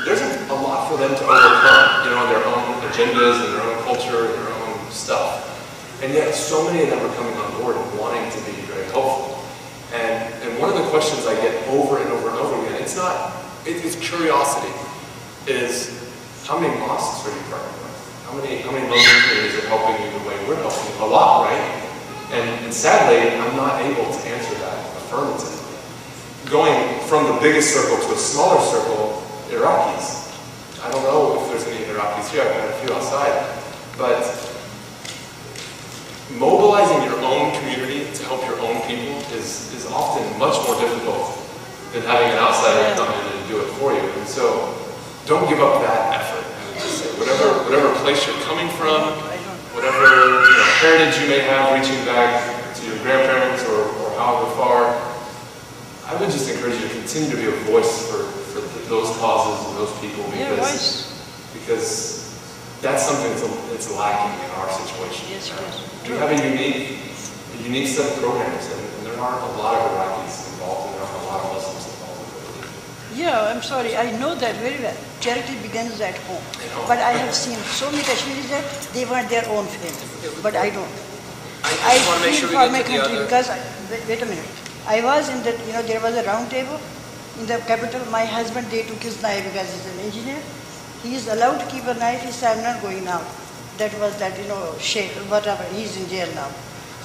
there's a lot for them to overcome, in their own agendas and their own culture and their own stuff. And yet so many of them are coming on board and wanting to be very helpful. And one of the questions I get over and over and over again, it's curiosity, is how many mosques are you partnering with? How many Muslim communities are helping you the way we're helping you? A lot, right? And sadly, I'm not able to answer that affirmatively. Going from the biggest circle to a smaller circle, Iraqis. I don't know if there's any Iraqis here, I've met a few outside. But mobilizing your own community to help your own people is often much more difficult than having an outsider come in and do it for you. And so don't give up that effort. I would just say, whatever place you're coming from, whatever heritage you may have reaching back to your grandparents or however far, I would just encourage you to continue to be a voice for those causes and those people, because that's something that's lacking in our situation. Yes, yes. We have a unique set of programs, and there aren't a lot of Iraqis involved, and there aren't a lot of Muslims involved. Yeah, I'm sorry. I know that very well. Charity begins at home. But I have seen so many Kashmiris that they want their own family. But I don't. I just want to make sure we for get my to the country other. because, wait a minute. I was in that, there was a round table in the capital. My husband, they took his knife because he's an engineer. He is allowed to keep a knife. He said, I'm not going now. that was that, Sheikh, whatever, he's in jail now.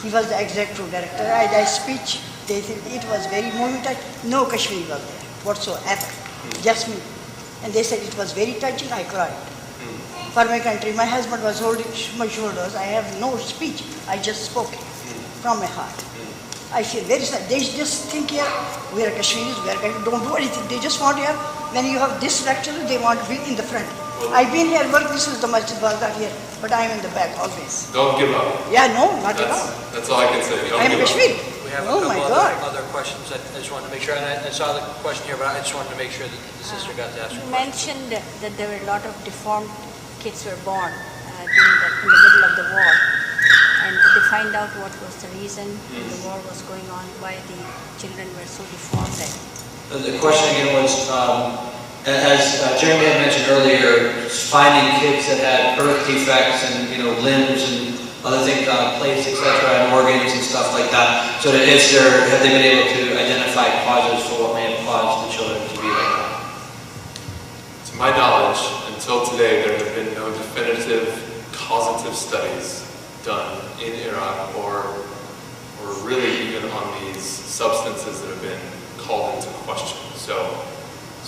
He was the executive director. I speech, they said it was very moving touch. No Kashmiri was there whatsoever, just me. And they said it was very touching, I cried. For my country, my husband was holding my shoulders. I have no speech, I just spoke from my heart. I feel very sad. They just think here, we are Kashmiris, don't do anything. They just want here, when you have this lecture, they want to be in the front. I've been here, this is the Masjid Balda here, but I'm in the back always. Don't give up. Yeah, no, not at all. That's all I can say. Don't I am give up. Kashmiri. We have Oh a my couple God. other questions. I just wanted to make sure, and I saw the question here, but I just wanted to make sure that the sister got to ask her You question. mentioned that there were a lot of deformed kids were born in the middle of the war. And did they find out what was the reason when the war was going on, why the children were so deformed? The question again was, as Jeremy had mentioned earlier, finding kids that had birth defects and limbs and other things, plates, etc., and organs and stuff like that. So that have they been able to identify causes for what may have caused the children to be like that? To my knowledge, until today, there have been no definitive causative studies done in Iraq or really even on these substances that have been called into question. So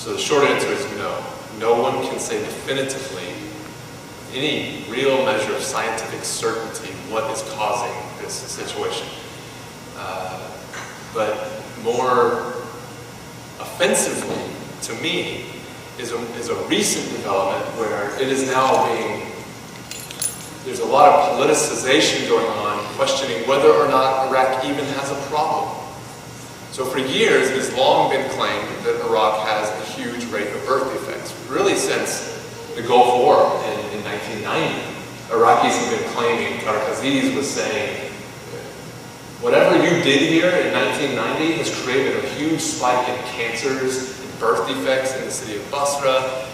the short answer is no. No one can say definitively, any real measure of scientific certainty, what is causing this situation. But more offensively, to me, is a recent development where it is now there's a lot of politicization going on, questioning whether or not Iraq even has a problem. So for years, it has long been claimed that Iraq has a huge rate of birth defects. Really since the Gulf War in 1990, Iraqis have been claiming, Tarek Aziz was saying, whatever you did here in 1990 has created a huge spike in cancers and birth defects in the city of Basra.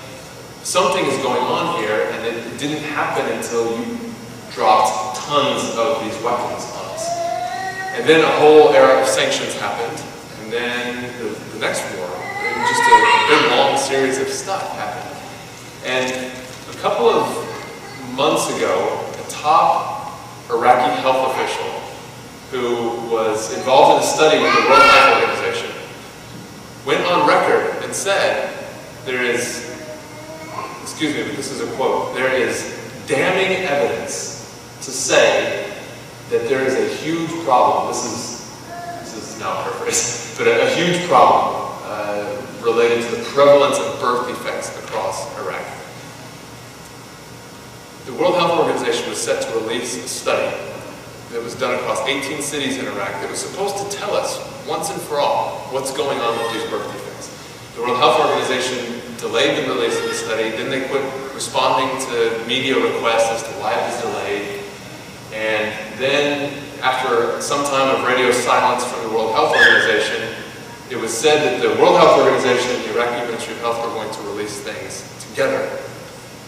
Something is going on here, and it didn't happen until you dropped tons of these weapons on us. And then a whole era of sanctions happened, and then the next war, and just a big long series of stuff happened. And a couple of months ago, a top Iraqi health official who was involved in a study with the World Health Organization went on record and said, excuse me, but this is a quote, there is damning evidence to say that there is a huge problem, this is now paraphrased, but a huge problem related to the prevalence of birth defects across Iraq. The World Health Organization was set to release a study that was done across 18 cities in Iraq that was supposed to tell us once and for all what's going on with these birth defects. The World Health Organization delayed the release of the study, then they quit responding to media requests as to why it was delayed, and then after some time of radio silence from the World Health Organization, it was said that the World Health Organization and the Iraqi Ministry of Health were going to release things together.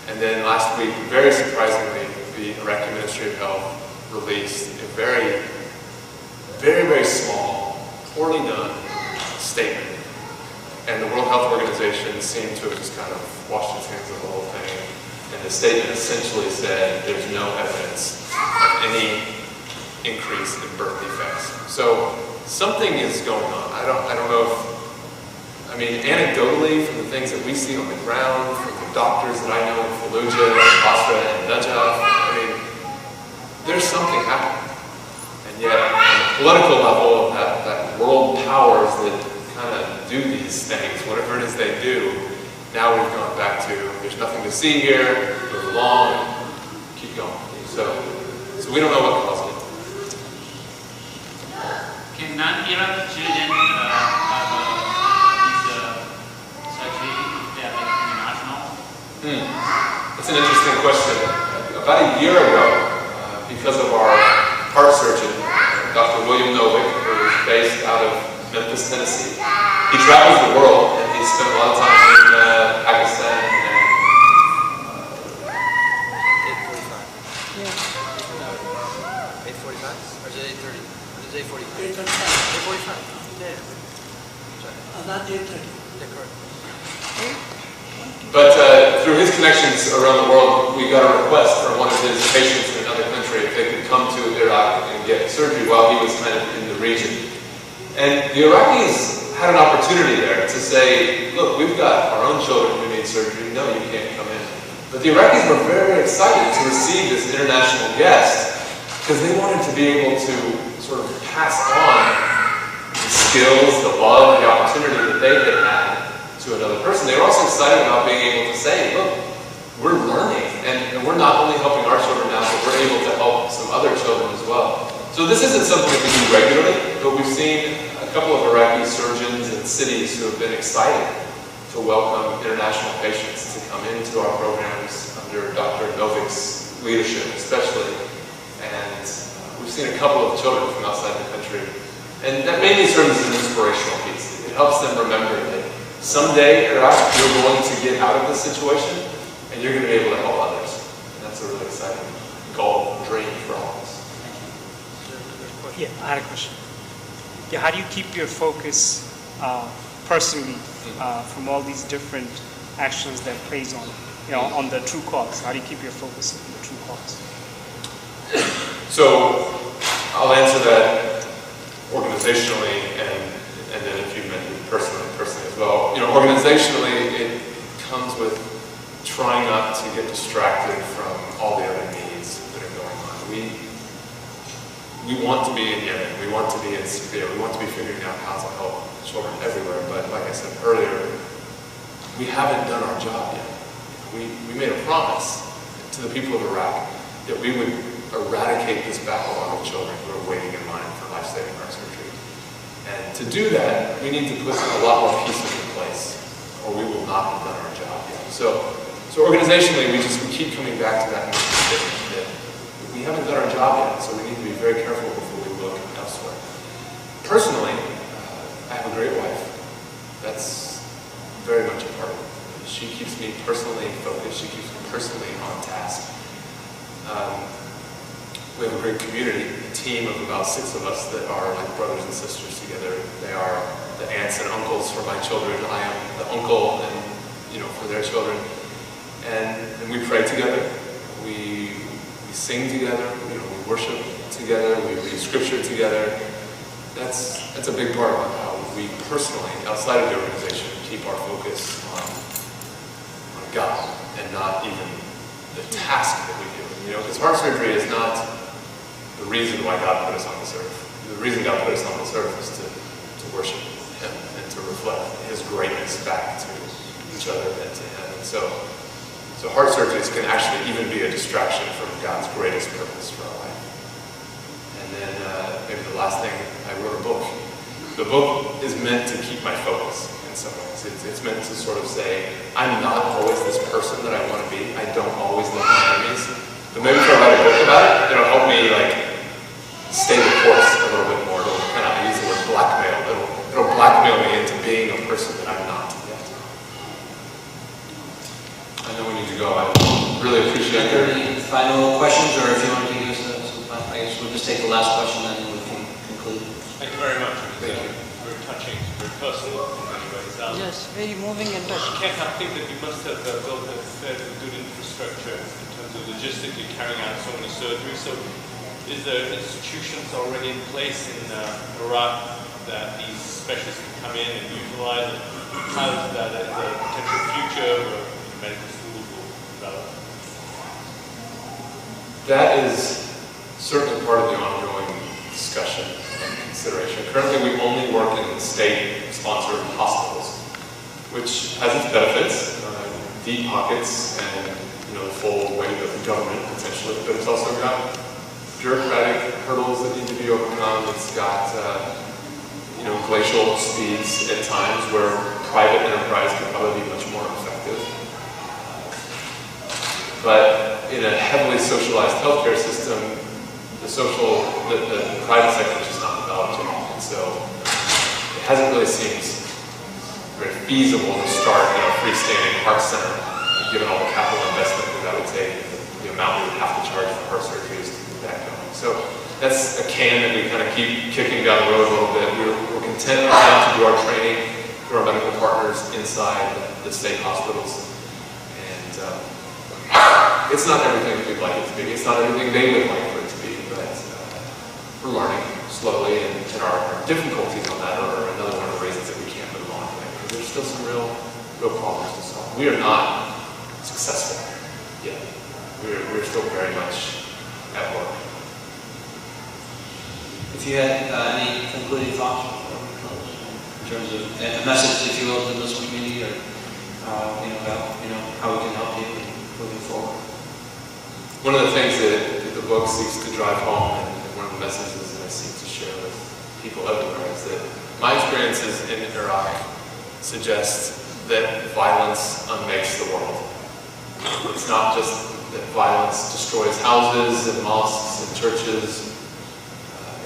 And then last week, very surprisingly, the Iraqi Ministry of Health released a very, very, very small, poorly done statement. And the World Health Organization seemed to have just kind of washed its hands of the whole thing. And the statement essentially said there's no evidence of any increase in birth defects. So something is going on. I don't know if, anecdotally, from the things that we see on the ground, from the doctors that I know in Fallujah, Basra, and Najaf, there's something happening. And yet, on the political level, that world powers that kind of do these things, whatever it is they do, now we've gone back to, there's nothing to see here, move along, keep going. So we don't know what caused it. Can non-Iraq children have this surgery if they are international? That's an interesting question. About a year ago, because of our heart surgeon, Dr. William Novick, who is based out of Memphis, Tennessee, he travels the world and he spent a lot of time in Pakistan and 8:45? Or is it 8:30? What is 8:45? 8:45. 8:45. Yeah. Not 8:30. Yeah, correct. But But through his connections around the world, we got a request from one of his patients in another country if they could come to Iraq and get surgery while he was kind of in the region. And the Iraqis had an opportunity there to say, look, we've got our own children who need surgery. No, you can't come in. But the Iraqis were very, very excited to receive this international guest because they wanted to be able to sort of pass on the skills, the love, the opportunity that they had had to another person. They were also excited about being able to say, look, we're learning, and we're not only helping our children now, but we're able to help some other children as well. So this isn't something that we do regularly, but we've seen a couple of Iraqi surgeons and cities who have been excited to welcome international patients to come into our programs under Dr. Novik's leadership especially. And we've seen a couple of children from outside the country. And that mainly serves as an inspirational piece. It helps them remember that someday, Iraq, you're going to get out of this situation and you're going to be able to help others. And that's a really exciting goal, dream for all of us. Yeah, I had a question. Yeah, how do you keep your focus personally from all these different actions that plays on, on the true cause? How do you keep your focus on the true cause? So I'll answer that organizationally and then if you meant personally as well. Organizationally, it comes with trying not to get distracted from all the other needs that are going on. We want to be in Yemen, we want to be in Syria, we want to be figuring out how to help children everywhere, but like I said earlier, we haven't done our job yet. We made a promise to the people of Iraq that we would eradicate this backlog of children who are waiting in line for life-saving heart surgery. And to do that, we need to put a lot more pieces in place, or we will not have done our job yet. So organizationally, we keep coming back to that that we haven't done our job yet, so we need to be very careful before we look elsewhere. Personally, I have a great wife. That's very much a part of it. She keeps me personally focused. She keeps me personally on task. We have a great community, a team of about 6 of us that are like brothers and sisters together. They are the aunts and uncles for my children. I am the uncle and for their children. And we pray together. We sing together. We worship together. We read scripture together. That's a big part of how we personally, outside of the organization, keep our focus on God and not even the task that we do. Because heart surgery is not the reason why God put us on this earth. The reason God put us on this earth is to worship Him and to reflect His greatness back to each other and to Him. And so heart surgeries can actually even be a distraction from God's greatest purpose for our life. And then maybe the last thing, I wrote a book. The book is meant to keep my focus in some ways. It's meant to sort of say, I'm not always this person that I want to be. I don't always love my enemies. But maybe if I write a book about it, it'll help me stay the course a little bit more. It'll I use the word blackmail. It'll blackmail me into being a person that I'm not yet. I know we need to go. I really appreciate it. Are there any final questions, or if you want to give us some final, I guess we'll just take the last question and then we can conclude. Thank you very much. Thank you. Very touching, very personal in many ways. Yes, very moving and touching. I can't help think that you must have built a fairly good infrastructure in terms of logistically carrying out so many surgeries. So is there institutions already in place in Iraq that these specialists can come in and utilize? And how is that a potential future where medical schools will develop? That is certainly part of the ongoing discussion and consideration. Currently, we only work in state-sponsored hospitals, which has its benefits, deep pockets, and the full weight of the government potentially. But it's also got bureaucratic hurdles that need to be overcome. It's got glacial speeds at times where private enterprise can probably be much more effective. But in a heavily socialized healthcare system, the private sector is just not developed yet. And so it hasn't really seemed very feasible to start a freestanding heart center, given all the capital investment that would take, the amount we would have to charge for heart surgeries to get that going. So that's a can that we kind of keep kicking down the road a little bit. We're content right now to do our training through our medical partners inside the state hospitals. And it's not everything we'd like it to be. It's not everything they would like for it to be, but we're learning slowly, and our difficulties on that are another one of the reasons that we can't move on from it, because there's still some real problems to solve. We are not successful yet. We're still very much at work. If you had any concluding thoughts before we close, in terms of a message, if you will, to this community, or about how we can help you moving forward. One of the things that the book seeks to drive home, and one of the messages that I seek to share with people everywhere, is that my experiences in Iraq suggest that violence unmakes the world. It's not just that violence destroys houses and mosques and churches.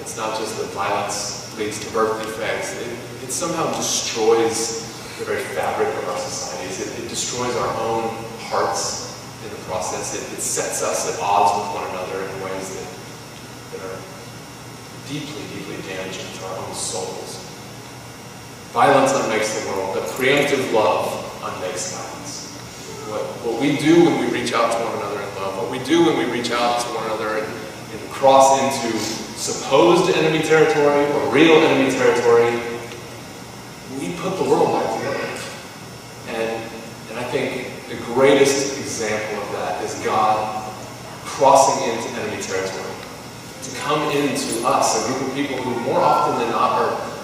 It's not just that violence leads to birth defects. It somehow destroys the very fabric of our societies. It destroys our own hearts in the process. It sets us at odds with one another in ways that are deeply, deeply damaging to our own souls. Violence unmakes the world, but preemptive love unmakes violence. What we do when we reach out to one another in love, what we do when we reach out to one another and cross into supposed enemy territory or real enemy territory, we put the world back together. And I think the greatest example of that is God crossing into enemy territory, to come into us, a group of people who more often than not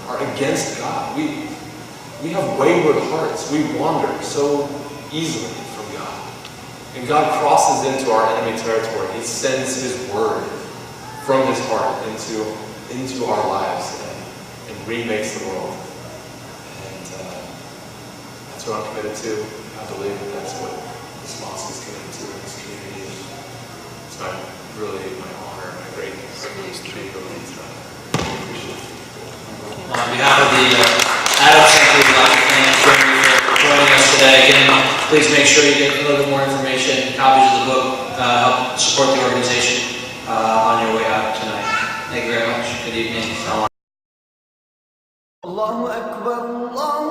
are against God. We have wayward hearts. We wander so easily from God. And God crosses into our enemy territory. He sends His word from His heart into our lives and remakes the world. And that's what I'm committed to. I believe that that's what this mosque is committed to in this community. So I'm really my honor, my great privilege to be able to appreciate it. On behalf of the Adult Center, we'd like to thank Courtney for joining us today. Again, please make sure you get a little bit more information, copies of the book, help support the organization on your way out tonight. Thank you very much. Good evening. Allahu Akbar, Allah.